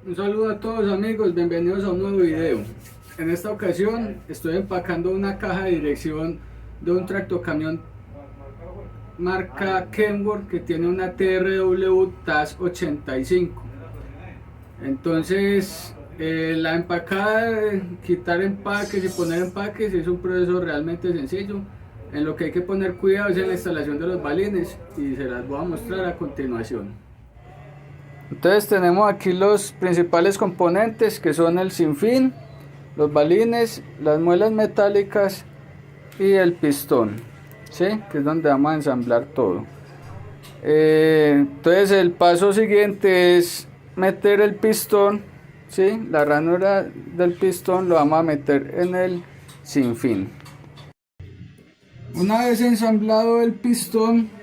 Un saludo a todos amigos, bienvenidos a un nuevo video. En esta ocasión estoy empacando una caja de dirección de un tractocamión marca Kenworth que tiene una TRW TAS 85. Entonces la empacada, quitar empaques y poner empaques es un proceso realmente sencillo. En lo que hay que poner cuidado es en la instalación de los balines y se las voy a mostrar a continuación. Entonces tenemos aquí los principales componentes, que son el sinfín, los balines, las muelas metálicas y el pistón, ¿sí? Que es donde vamos a ensamblar todo. Entonces el paso siguiente es meter el pistón, ¿sí? La ranura del pistón lo vamos a meter en el sinfín. Una vez ensamblado el pistón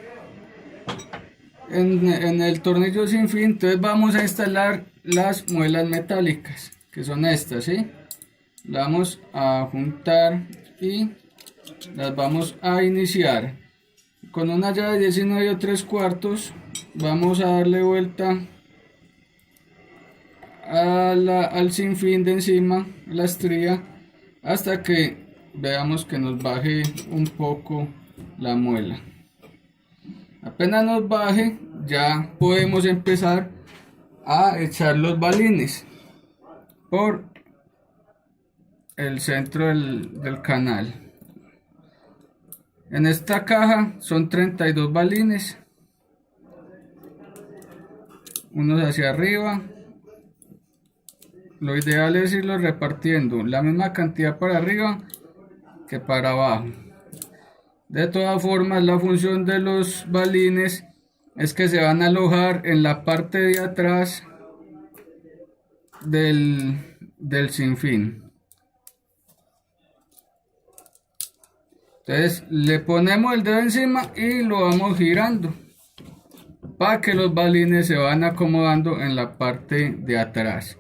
en el tornillo sin fin, entonces vamos a instalar las muelas metálicas, que son estas, ¿sí? Las vamos a juntar y las vamos a iniciar con una llave 19 3/4. Vamos a darle vuelta al sinfín de encima, a la estría, hasta que veamos que nos baje un poco la muela. Apenas nos baje, ya podemos empezar a echar los balines por el centro del canal. En esta caja son 32 balines, unos hacia arriba. Lo ideal es irlos repartiendo la misma cantidad para arriba que para abajo. De todas formas, la función de los balines es que se van a alojar en la parte de atrás del sinfín. Entonces le ponemos el dedo encima y lo vamos girando para que los balines se van acomodando en la parte de atrás.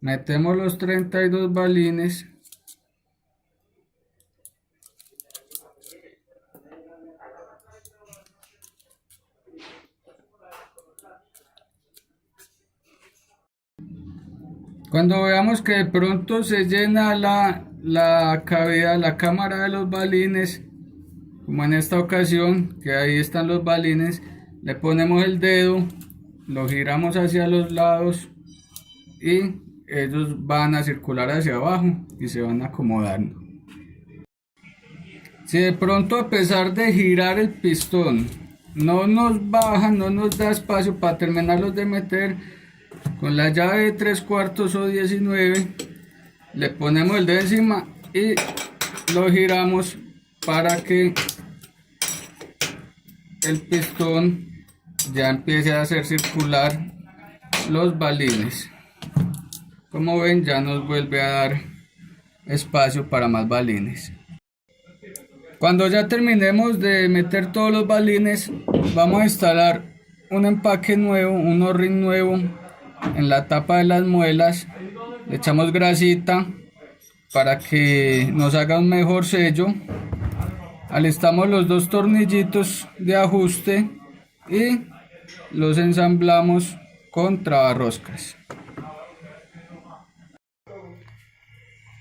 Metemos los 32 balines. Cuando veamos que de pronto se llena la cavidad, la cámara de los balines, como en esta ocasión, que ahí están los balines, le ponemos el dedo, lo giramos hacia los lados y ellos van a circular hacia abajo y se van acomodando. Si de pronto, a pesar de girar el pistón, no nos baja, no nos da espacio para terminarlos de meter, con la llave de 3/4 o 19 le ponemos el dedo encima y lo giramos para que el pistón ya empiece a hacer circular los balines. Como ven, ya nos vuelve a dar espacio para más balines. Cuando ya terminemos de meter todos los balines, vamos a instalar un empaque nuevo, un O-ring nuevo en la tapa de las muelas. Le echamos grasita para que nos haga un mejor sello. Alistamos los dos tornillitos de ajuste y los ensamblamos con trabarroscas.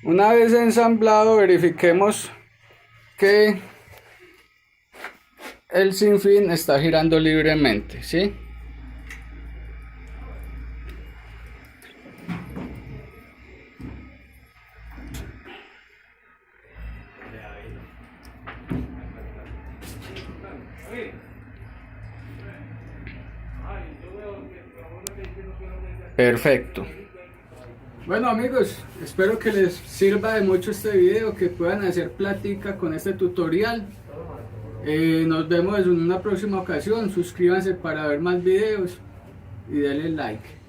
Una vez ensamblado, verifiquemos que el sinfín está girando libremente, ¿sí? Perfecto. Bueno amigos, espero que les sirva de mucho este video, que puedan hacer plática con este tutorial. Nos vemos en una próxima ocasión. Suscríbanse para ver más videos y denle like.